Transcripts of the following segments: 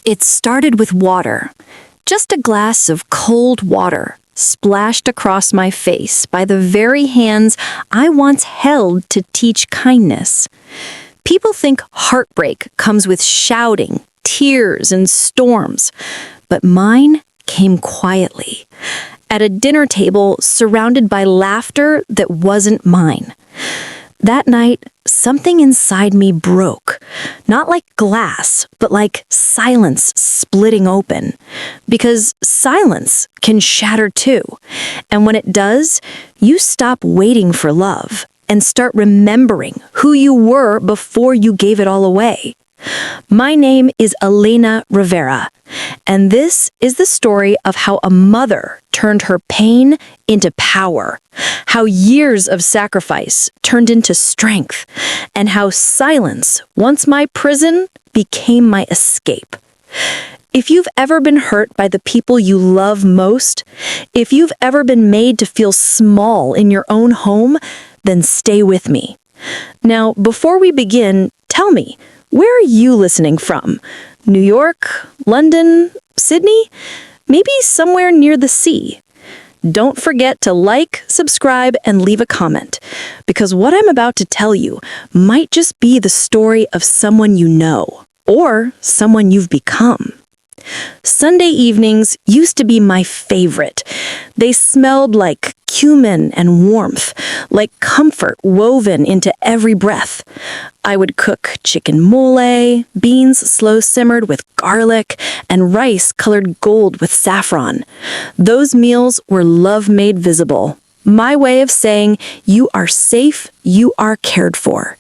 It started with water, just a glass of cold water splashed across my face by the very hands I once held to teach kindness. People think heartbreak comes with shouting, tears, and storms, but mine came quietly, at a dinner table surrounded by laughter that wasn't mine. That night, something inside me broke, not like glass, but like silence splitting open. Because silence can shatter too. And when it does, you stop waiting for love and start remembering who you were before you gave it all away. My name is Elena Rivera, and this is the story of how a mother turned her pain into power, how years of sacrifice turned into strength, and how silence, once my prison, became my escape. If you've ever been hurt by the people you love most, if you've ever been made to feel small in your own home, then stay with me. Now, before we begin, tell me, where are you listening from? New York? London? Sydney? Maybe somewhere near the sea? Don't forget to like, subscribe, and leave a comment, because what I'm about to tell you might just be the story of someone you know, or someone you've become. Sunday evenings used to be my favorite. They smelled like cumin and warmth, like comfort woven into every breath. I would cook chicken mole, beans slow simmered with garlic, and rice colored gold with saffron. Those meals were love made visible. My way of saying, you are safe, you are cared for.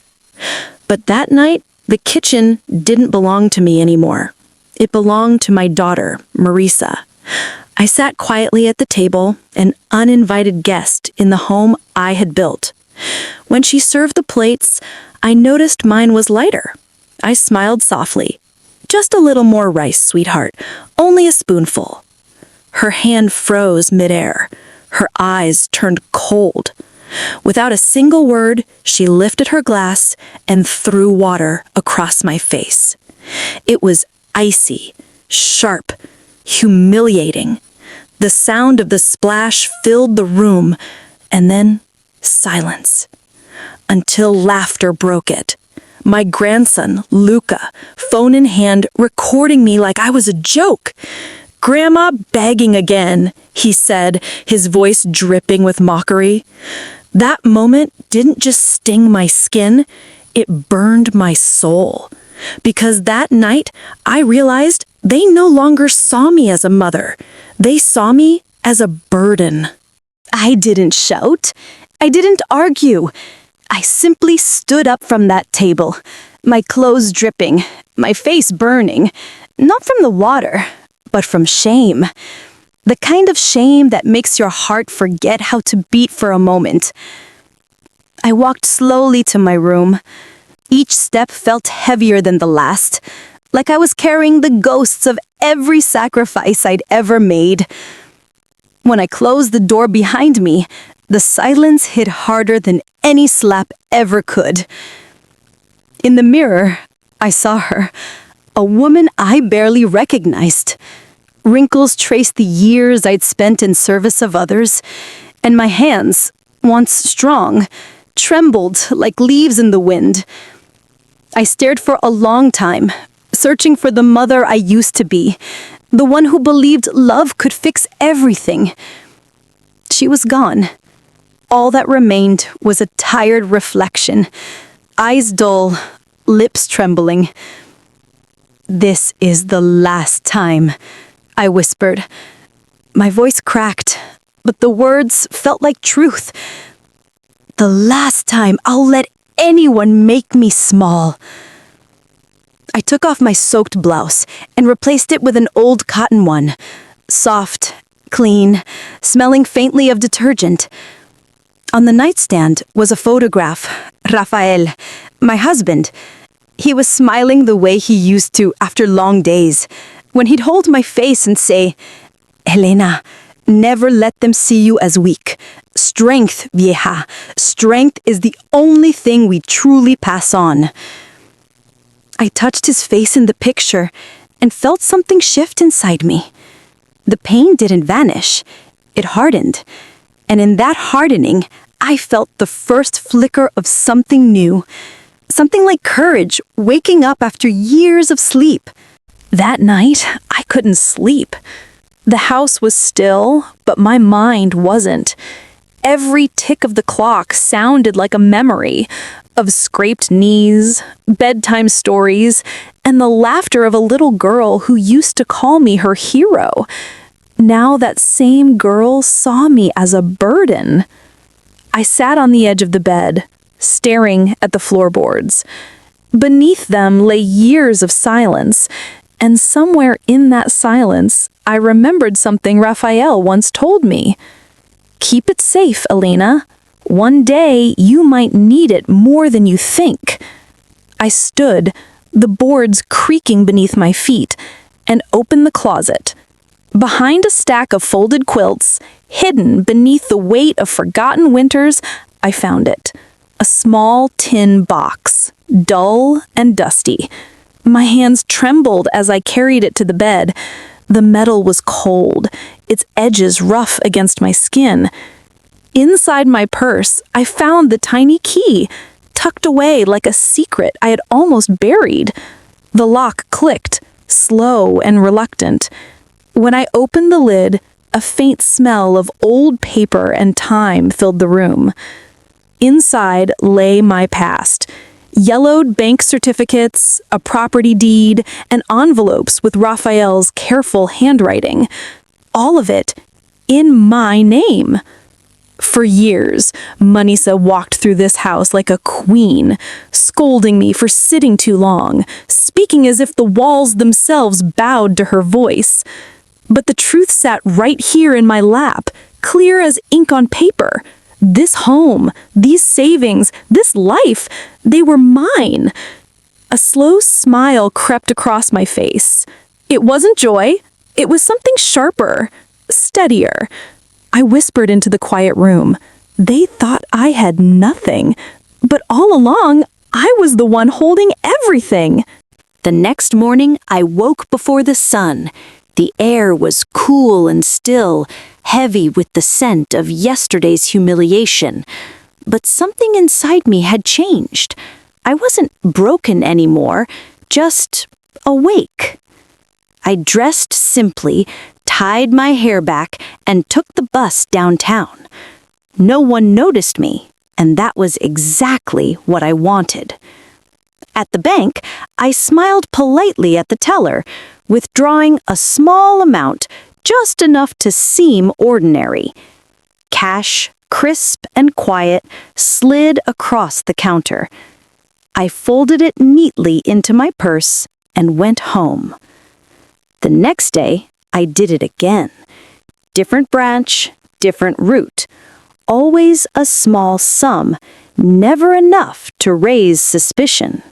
But that night, the kitchen didn't belong to me anymore. It belonged to my daughter, Marisa. I sat quietly at the table, an uninvited guest in the home I had built. When she served the plates, I noticed mine was lighter. I smiled softly. Just a little more rice, sweetheart. Only a spoonful. Her hand froze midair. Her eyes turned cold. Without a single word, she lifted her glass and threw water across my face. It was icy, sharp, humiliating. The sound of the splash filled the room, and then silence. Until laughter broke it. My grandson, Luca, phone in hand, recording me like I was a joke. "Grandma begging again," he said, his voice dripping with mockery. That moment didn't just sting my skin, it burned my soul. Because that night, I realized they no longer saw me as a mother. They saw me as a burden. I didn't shout. I didn't argue. I simply stood up from that table, my clothes dripping, my face burning, not from the water, but from shame. The kind of shame that makes your heart forget how to beat for a moment. I walked slowly to my room. Each step felt heavier than the last, like I was carrying the ghosts of every sacrifice I'd ever made. When I closed the door behind me, the silence hit harder than any slap ever could. In the mirror, I saw her, a woman I barely recognized. Wrinkles traced the years I'd spent in service of others, and my hands, once strong, trembled like leaves in the wind. I stared for a long time, searching for the mother I used to be, the one who believed love could fix everything. She was gone. All that remained was a tired reflection, eyes dull, lips trembling. "This is the last time," I whispered. My voice cracked, but the words felt like truth. "The last time I'll let anyone make me small." I took off my soaked blouse and replaced it with an old cotton one, soft, clean, smelling faintly of detergent. On the nightstand was a photograph, Rafael, my husband. He was smiling the way he used to after long days, when he'd hold my face and say, "Elena, never let them see you as weak. Strength, vieja. Strength is the only thing we truly pass on." I touched his face in the picture, and felt something shift inside me. The pain didn't vanish. It hardened. And in that hardening, I felt the first flicker of something new. Something like courage waking up after years of sleep. That night, I couldn't sleep. The house was still, but my mind wasn't. Every tick of the clock sounded like a memory of scraped knees, bedtime stories, and the laughter of a little girl who used to call me her hero. Now that same girl saw me as a burden. I sat on the edge of the bed, staring at the floorboards. Beneath them lay years of silence, and somewhere in that silence, I remembered something Raphael once told me. Keep it safe, Elena. One day you might need it more than you think. I stood, the boards creaking beneath my feet, and opened the closet. Behind a stack of folded quilts, hidden beneath the weight of forgotten winters, I found it. A small tin box, dull and dusty. My hands trembled as I carried it to the bed. The metal was cold, its edges rough against my skin. Inside my purse, I found the tiny key, tucked away like a secret I had almost buried. The lock clicked, slow and reluctant. When I opened the lid, a faint smell of old paper and time filled the room. Inside lay my past. Yellowed bank certificates, a property deed, and envelopes with Raphael's careful handwriting. All of it in my name. For years, Manisa walked through this house like a queen, scolding me for sitting too long, speaking as if the walls themselves bowed to her voice. But the truth sat right here in my lap, clear as ink on paper. This home, these savings, this life, they were mine. A slow smile crept across my face. It wasn't joy. It was something sharper, steadier. I whispered into the quiet room. They thought I had nothing, but all along, I was the one holding everything. The next morning, I woke before the sun. The air was cool and still, heavy with the scent of yesterday's humiliation. But something inside me had changed. I wasn't broken anymore, just awake. I dressed simply, tied my hair back, and took the bus downtown. No one noticed me, and that was exactly what I wanted. At the bank, I smiled politely at the teller, withdrawing a small amount, just enough to seem ordinary. Cash, crisp and quiet, slid across the counter. I folded it neatly into my purse and went home. The next day, I did it again. Different branch, different route. Always a small sum, never enough to raise suspicion.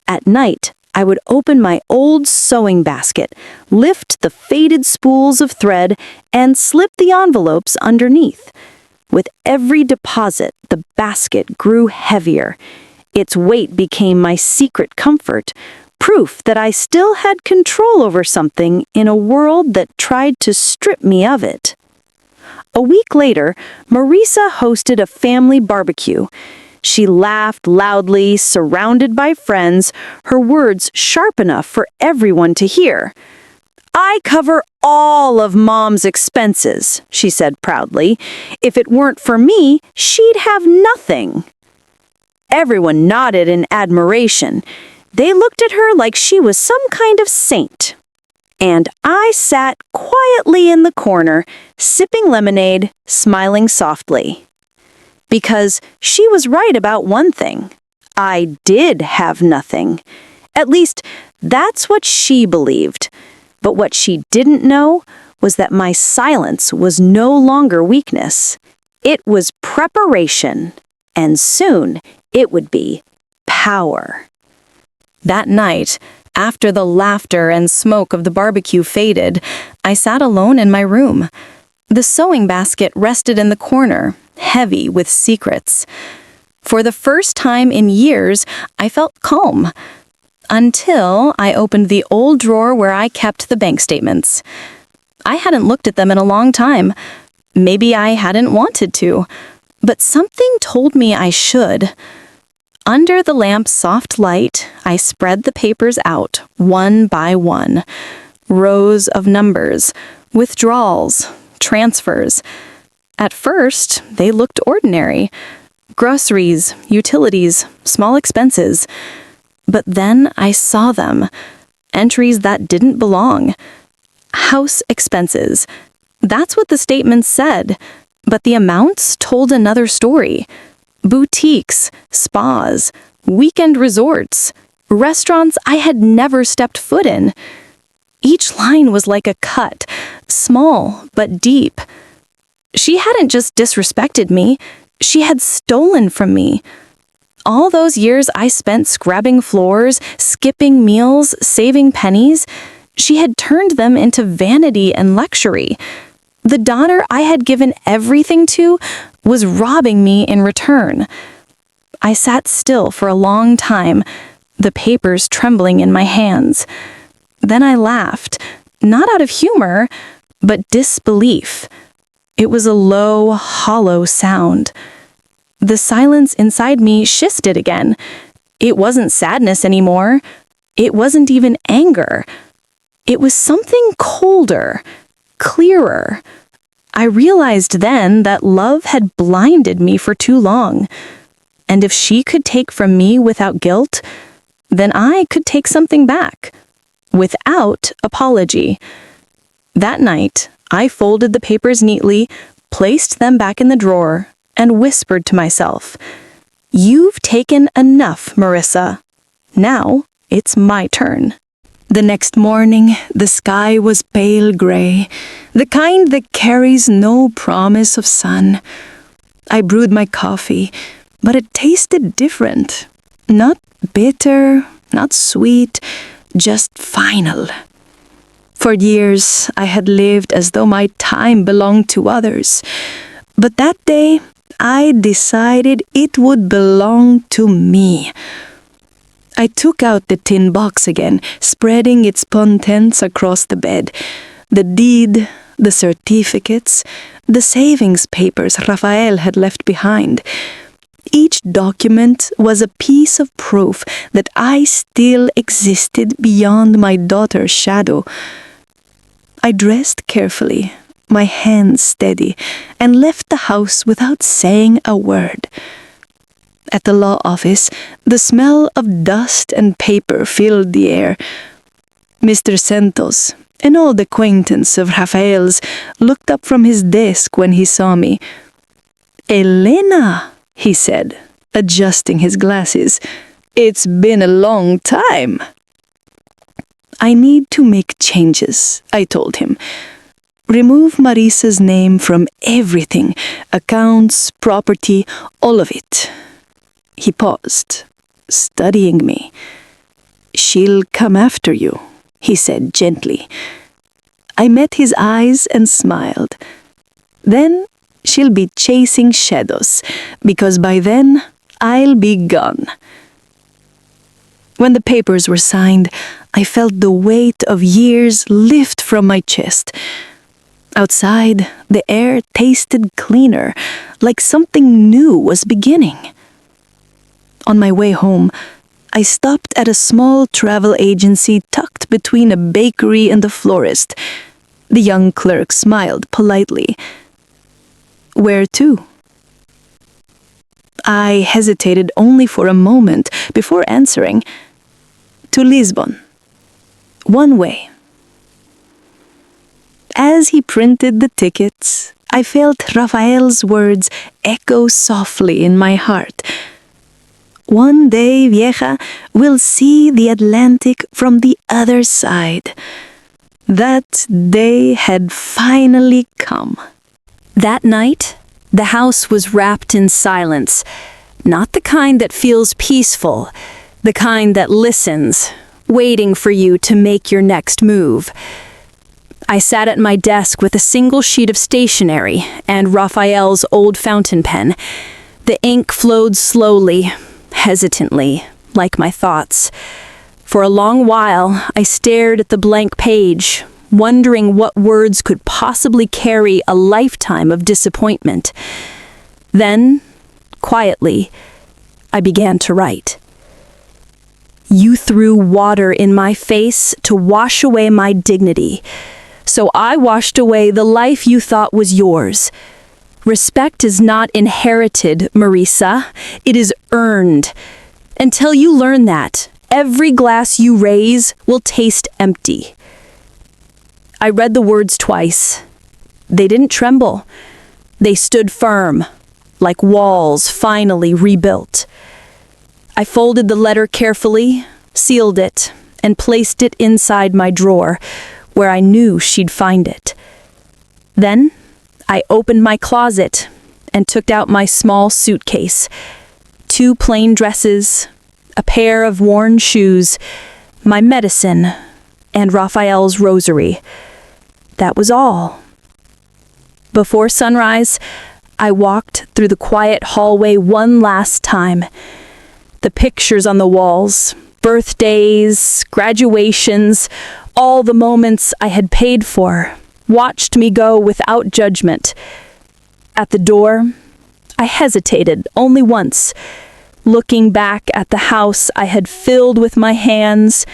At night, I would open my old sewing basket, lift the faded spools of thread, and slip the envelopes underneath. With every deposit, the basket grew heavier. Its weight became my secret comfort, proof that I still had control over something in a world that tried to strip me of it. A week later, Marisa hosted a family barbecue. She laughed loudly, surrounded by friends, her words sharp enough for everyone to hear. "I cover all of Mom's expenses," she said proudly. "If it weren't for me, she'd have nothing." Everyone nodded in admiration. They looked at her like she was some kind of saint. And I sat quietly in the corner, sipping lemonade, smiling softly. Because she was right about one thing. I did have nothing. At least, that's what she believed. But what she didn't know was that my silence was no longer weakness. It was preparation. And soon, it would be power. That night, after the laughter and smoke of the barbecue faded, I sat alone in my room. The sewing basket rested in the corner, heavy with secrets. For the first time in years, I felt calm. until I opened the old drawer where I kept the bank statements. I hadn't looked at them in a long time. Maybe I hadn't wanted to, but something told me I should. Under the lamp's soft light, I spread the papers out, one by one. Rows of numbers, withdrawals, transfers. At first, they looked ordinary. Groceries, utilities, small expenses. But then I saw them. Entries that didn't belong. House expenses. That's what the statement said. But the amounts told another story. Boutiques, spas, weekend resorts, restaurants I had never stepped foot in. Each line was like a cut, small but deep. She hadn't just disrespected me, she had stolen from me. All those years I spent scrubbing floors, skipping meals, saving pennies, she had turned them into vanity and luxury. The daughter I had given everything to was robbing me in return. I sat still for a long time, the papers trembling in my hands. Then I laughed, not out of humor, but disbelief. It was a low, hollow sound. The silence inside me shifted again. It wasn't sadness anymore. It wasn't even anger. It was something colder, clearer. I realized then that love had blinded me for too long. And if she could take from me without guilt, then I could take something back, without apology. That night, I folded the papers neatly, placed them back in the drawer, and whispered to myself, "You've taken enough, Marissa. Now it's my turn." The next morning, the sky was pale gray, the kind that carries no promise of sun. I brewed my coffee, but it tasted different. Not bitter, not sweet, just final. For years, I had lived as though my time belonged to others. But that day, I decided it would belong to me. I took out the tin box again, spreading its contents across the bed. The deed, the certificates, the savings papers Rafael had left behind. Each document was a piece of proof that I still existed beyond my daughter's shadow. I dressed carefully, my hands steady, and left the house without saying a word. At the law office, the smell of dust and paper filled the air. Mr. Santos, an old acquaintance of Rafael's, looked up from his desk when he saw me. "Elena," he said, adjusting his glasses, "it's been a long time." "I need to make changes," I told him. "Remove Marissa's name from everything, accounts, property, all of it." He paused, studying me. "She'll come after you," he said gently. I met his eyes and smiled. "Then she'll be chasing shadows, because by then I'll be gone." When the papers were signed, I felt the weight of years lift from my chest. Outside, the air tasted cleaner, like something new was beginning. On my way home, I stopped at a small travel agency tucked between a bakery and a florist. The young clerk smiled politely. "Where to?" I hesitated only for a moment before answering. "To Lisbon. One way." As he printed the tickets, I felt Rafael's words echo softly in my heart. "One day, vieja, we'll see the Atlantic from the other side." That day had finally come. That night, the house was wrapped in silence. Not the kind that feels peaceful, the kind that listens, waiting for you to make your next move. I sat at my desk with a single sheet of stationery and Raphael's old fountain pen. The ink flowed slowly, hesitantly, like my thoughts. For a long while, I stared at the blank page, wondering what words could possibly carry a lifetime of disappointment. Then, quietly, I began to write. You threw water in my face to wash away my dignity, so I washed away the life you thought was yours. Respect is not inherited, Marisa. It is earned. Until you learn that, every glass you raise will taste empty. I read the words twice. They didn't tremble. They stood firm, like walls finally rebuilt. I folded the letter carefully, sealed it, and placed it inside my drawer, where I knew she'd find it. Then, I opened my closet and took out my small suitcase. 2 plain dresses, a pair of worn shoes, my medicine, and Raphael's rosary. That was all. Before sunrise, I walked through the quiet hallway one last time. The pictures on the walls, birthdays, graduations, all the moments I had paid for, watched me go without judgment. At the door, I hesitated only once, looking back at the house I had filled with my hands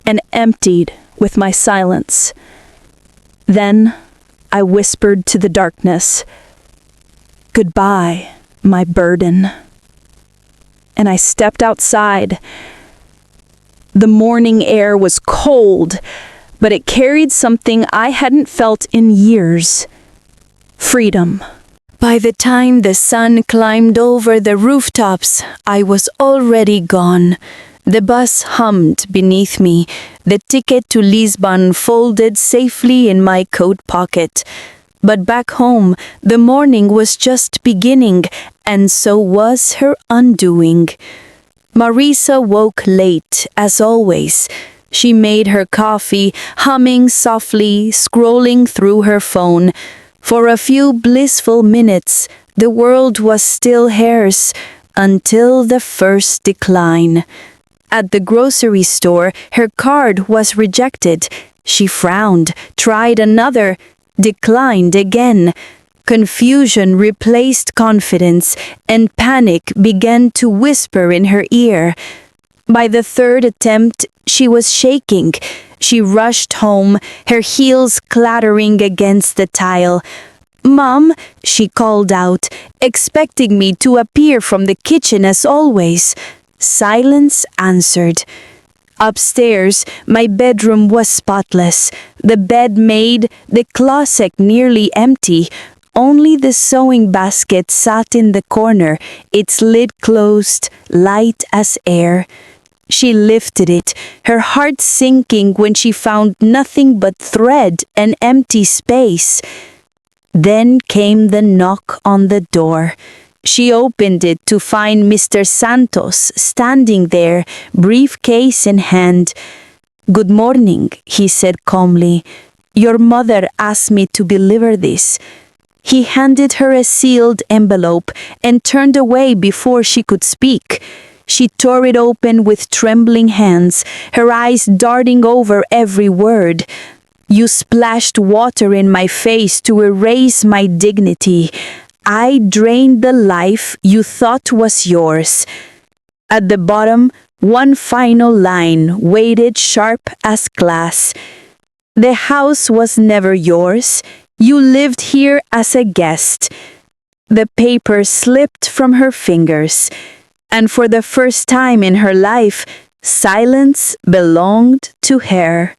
and emptied with my silence. Then I whispered to the darkness, "Goodbye, my burden." And I stepped outside. The morning air was cold, but it carried something I hadn't felt in years: freedom. By the time the sun climbed over the rooftops, I was already gone. The bus hummed beneath me, the ticket to Lisbon folded safely in my coat pocket. But back home, the morning was just beginning, and so was her undoing. Marisa woke late, as always. She made her coffee, humming softly, scrolling through her phone. For a few blissful minutes, the world was still hers, until the first decline. At the grocery store, her card was rejected. She frowned, tried another, declined again. Confusion replaced confidence, and panic began to whisper in her ear. By the 3rd attempt, she was shaking. She rushed home, her heels clattering against the tile. "Mom," she called out, expecting me to appear from the kitchen as always. Silence answered. Upstairs, my bedroom was spotless. The bed made, the closet nearly empty. Only the sewing basket sat in the corner, its lid closed, light as air. She lifted it, her heart sinking when she found nothing but thread and empty space. Then came the knock on the door. She opened it to find Mr. Santos standing there, briefcase in hand. "Good morning," he said calmly. "Your mother asked me to deliver this." He handed her a sealed envelope and turned away before she could speak. She tore it open with trembling hands, her eyes darting over every word. "You splashed water in my face to erase my dignity. I drained the life you thought was yours." At the bottom, one final line weighted sharp as glass. "The house was never yours. You lived here as a guest." The paper slipped from her fingers, and for the first time in her life, silence belonged to her.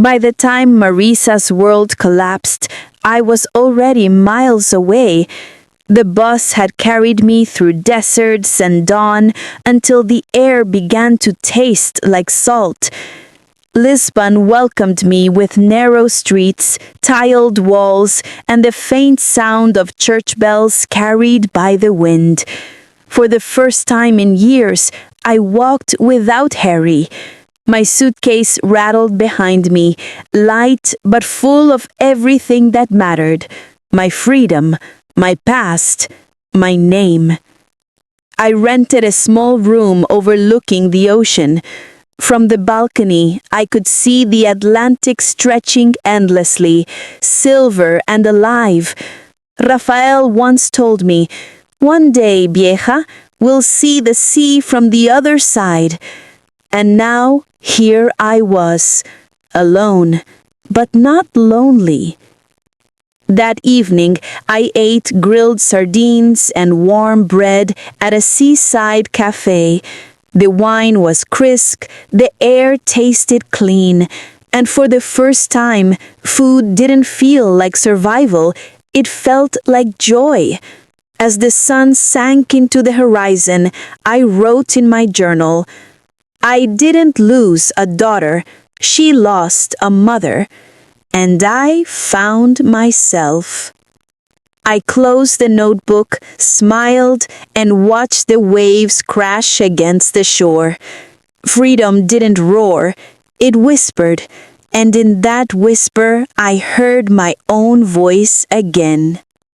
By the time Marisa's world collapsed, I was already miles away. The bus had carried me through deserts and dawn until the air began to taste like salt. Lisbon welcomed me with narrow streets, tiled walls, and the faint sound of church bells carried by the wind. For the first time in years, I walked without Harry. My suitcase rattled behind me, light but full of everything that mattered: my freedom, my past, my name. I rented a small room overlooking the ocean. From the balcony, I could see the Atlantic stretching endlessly, silver and alive. Rafael once told me, "One day, vieja, we'll see the sea from the other side." And now, here I was, alone, but not lonely. That evening, I ate grilled sardines and warm bread at a seaside cafe. The wine was crisp, the air tasted clean, and for the first time, food didn't feel like survival, it felt like joy. As the sun sank into the horizon, I wrote in my journal, "I didn't lose a daughter, she lost a mother." And I found myself. I closed the notebook, smiled, and watched the waves crash against the shore. Freedom didn't roar, it whispered, and in that whisper I heard my own voice again.